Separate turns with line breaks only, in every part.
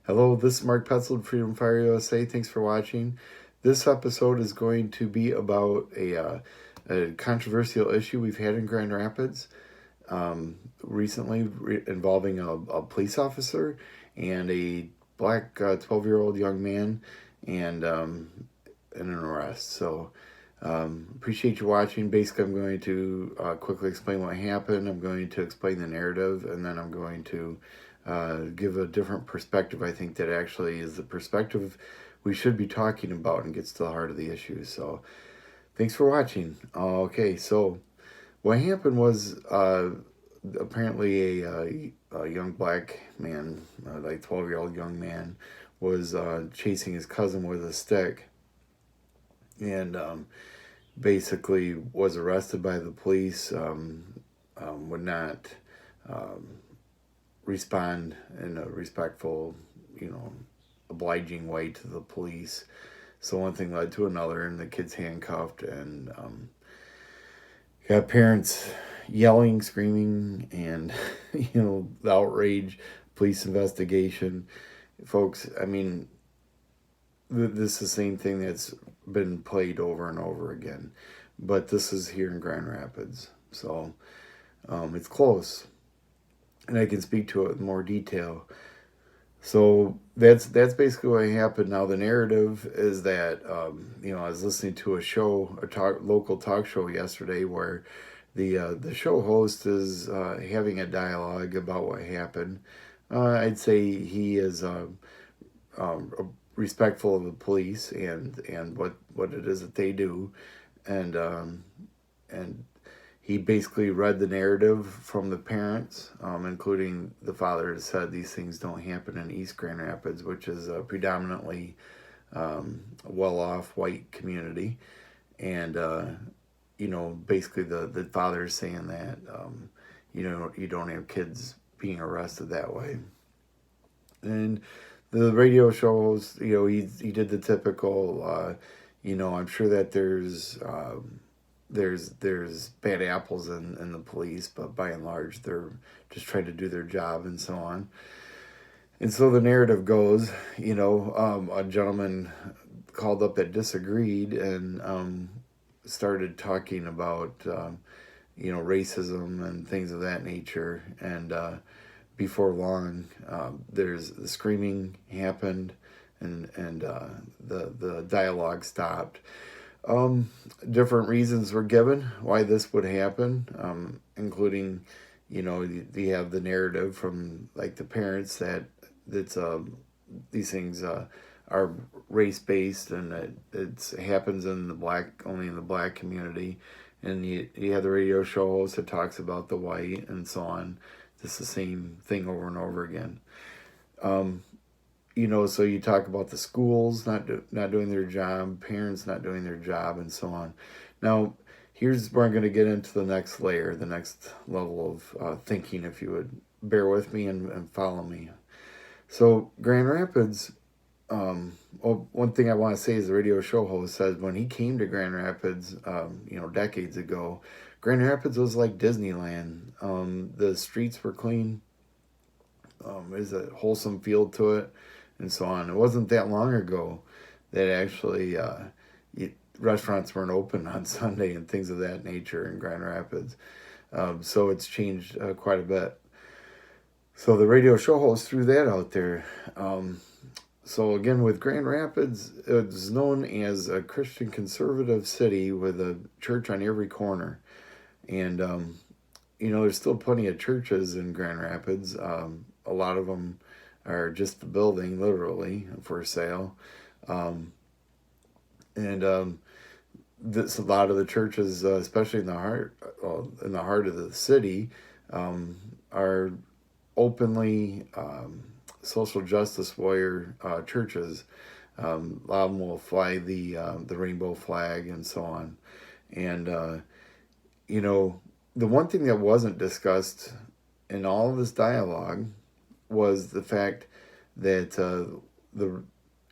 Hello, this is Mark Petzold, Freedom Fire USA. Thanks for watching. This episode is going to be about a controversial issue we've had in Grand Rapids recently involving a police officer and a black 12-year-old young man and an arrest. So appreciate you watching. Basically, I'm going to quickly explain what happened. I'm going to explain the narrative, and then I'm going to give a different perspective. I think that actually is the perspective we should be talking about and gets to the heart of the issue. So thanks for watching. Okay, so what happened was apparently a young black man, like 12-year-old young man, was chasing his cousin with a stick and basically was arrested by the police, would not um, respond in a respectful, obliging way to the police. So one thing led to another, and the kid's handcuffed, and got parents yelling, screaming, and the outrage, police investigation. Folks, I mean, this is the same thing that's been played over and over again, but this is here in Grand Rapids, so it's close, and I can speak to it in more detail. So that's basically what happened. Now the narrative is that I was listening to local talk show yesterday where the show host is having a dialogue about what happened. I'd say he is respectful of the police and what it is that they do, and and he basically read the narrative from the parents, including the father, that said these things don't happen in East Grand Rapids, which is a predominantly a well-off white community, and basically the father is saying that you don't have kids being arrested that way, and the radio shows, he did the typical, I'm sure that there's bad apples in the police, but by and large they're just trying to do their job and so on. And so the narrative goes, a gentleman called up that disagreed and started talking about racism and things of that nature. And before long, there's the screaming happened, and the dialogue stopped. Different reasons were given why this would happen, including, you have the narrative from like the parents that these things are race based, and it happens only in the black community, and you have the radio show host that talks about the white and so on. Just the same thing over and over again. So you talk about the schools not doing their job, parents not doing their job, and so on. Now, here's where I'm going to get into the next layer, the next level of thinking, if you would bear with me and follow me. So, Grand Rapids, one thing I want to say is the radio show host said when he came to Grand Rapids, decades ago, Grand Rapids was like Disneyland. The streets were clean. There's a wholesome feel to it, and so on. It wasn't that long ago that actually restaurants weren't open on Sunday and things of that nature in Grand Rapids. So it's changed quite a bit. So the radio show host threw that out there. So again, with Grand Rapids, it's known as a Christian conservative city with a church on every corner. And, there's still plenty of churches in Grand Rapids. A lot of them are just the building, literally, for sale. And a lot of the churches, especially in the heart of the city, are openly social justice warrior churches. A lot of them will fly the rainbow flag and so on. And the one thing that wasn't discussed in all of this dialogue was the fact that the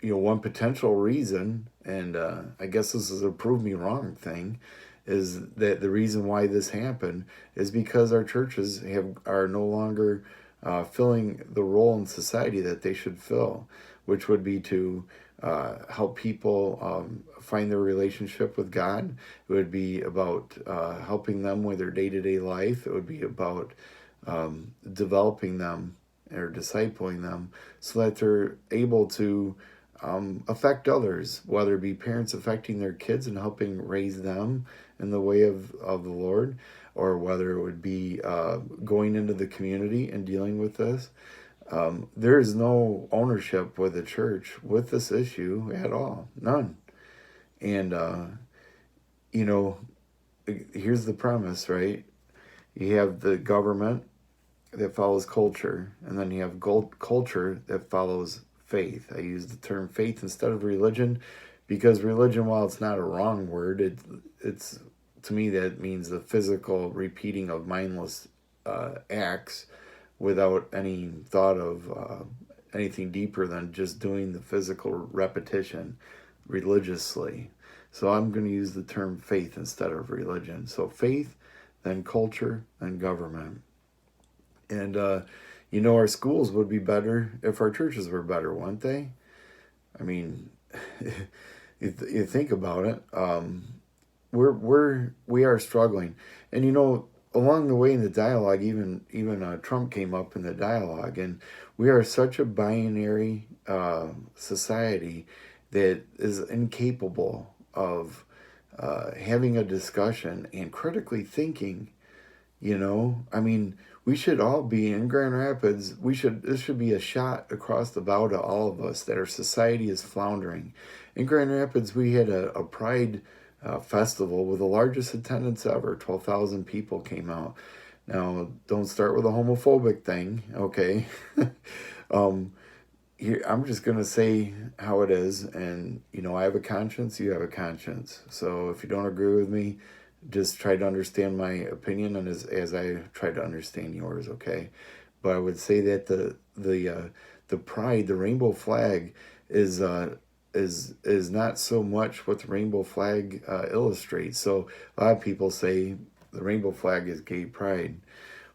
one potential reason, and I guess this is a prove me wrong thing, is that the reason why this happened is because our churches are no longer filling the role in society that they should fill, which would be to help people find their relationship with God. It would be about helping them with their day-to-day life. It would be about developing them or discipling them so that they're able to affect others, whether it be parents affecting their kids and helping raise them in the way of the Lord, or whether it would be going into the community and dealing with this. There is no ownership with the church with this issue at all. None. And, you know, here's the premise, right? You have the government that follows culture, and then you have culture that follows faith. I use the term faith instead of religion because religion, while it's not a wrong word, it's to me that means the physical repeating of mindless acts without any thought of anything deeper than just doing the physical repetition religiously. So I'm going to use the term faith instead of religion. So faith, then culture, then government. And, our schools would be better if our churches were better, wouldn't they? I mean, you think about it. We are struggling. And, along the way in the dialogue, even Trump came up in the dialogue. And we are such a binary society that is incapable of having a discussion and critically thinking. We should all be in Grand Rapids. This should be a shot across the bow to all of us that our society is floundering. In Grand Rapids, we had a Pride festival with the largest attendance ever. 12,000 people came out. Now, don't start with a homophobic thing, okay? I'm just going to say how it is. And, I have a conscience, you have a conscience. So if you don't agree with me, just try to understand my opinion, and as I try to understand yours, okay? But I would say that the pride, the rainbow flag, is not so much what the rainbow flag illustrates. So a lot of people say the rainbow flag is gay pride.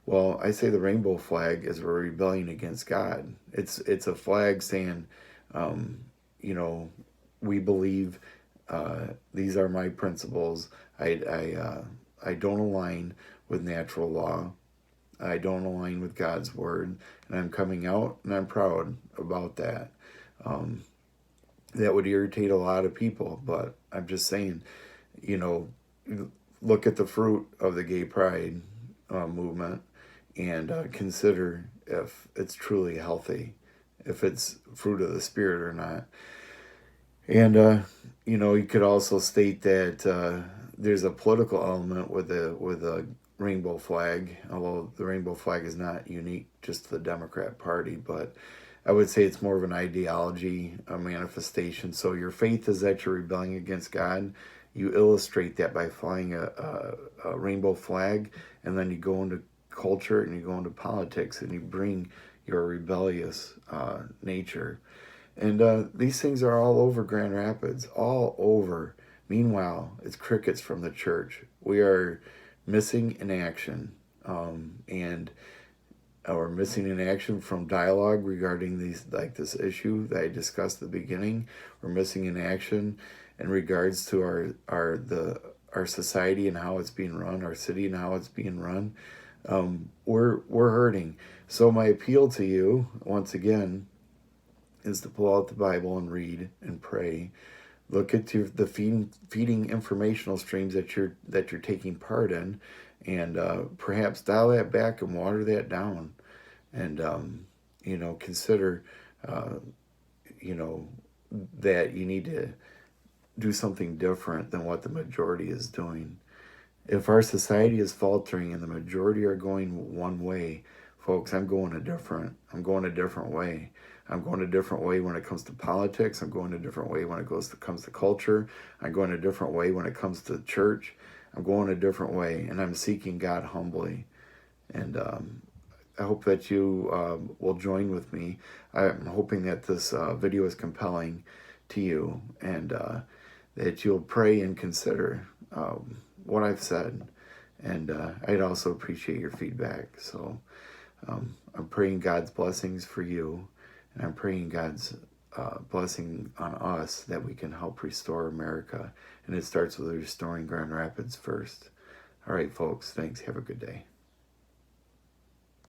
Well, I say the rainbow flag is a rebellion against God. It's a flag saying, we believe these are my principles. I don't align with natural law. I don't align with God's word, and I'm coming out, and I'm proud about that. That would irritate a lot of people, but I'm just saying, look at the fruit of the gay pride movement and consider if it's truly healthy, if it's fruit of the Spirit or not. And you could also state that there's a political element with a rainbow flag, although the rainbow flag is not unique just to the Democrat Party, but I would say it's more of an ideology, a manifestation. So your faith is that you're rebelling against God. You illustrate that by flying a rainbow flag, and then you go into culture and you go into politics and you bring your rebellious nature. And these things are all over Grand Rapids, all over. Meanwhile, it's crickets from the church. We are missing in action, and we're missing in action from dialogue regarding this issue that I discussed at the beginning. We're missing in action in regards to our society and how it's being run, our city and how it's being run. We're hurting. So my appeal to you, once again, is to pull out the Bible and read and pray. Look at the feeding informational streams that you're taking part in, and perhaps dial that back and water that down, and consider that you need to do something different than what the majority is doing. If our society is faltering and the majority are going one way, folks, I'm going a different way. I'm going a different way when it comes to politics. I'm going a different way when it comes to culture. I'm going a different way when it comes to church. I'm going a different way, and I'm seeking God humbly. And I hope that you will join with me. I'm hoping that this video is compelling to you, and that you'll pray and consider what I've said. And I'd also appreciate your feedback. So I'm praying God's blessings for you, and I'm praying God's blessing on us that we can help restore America. And it starts with restoring Grand Rapids first. All right, folks, thanks. Have a good day.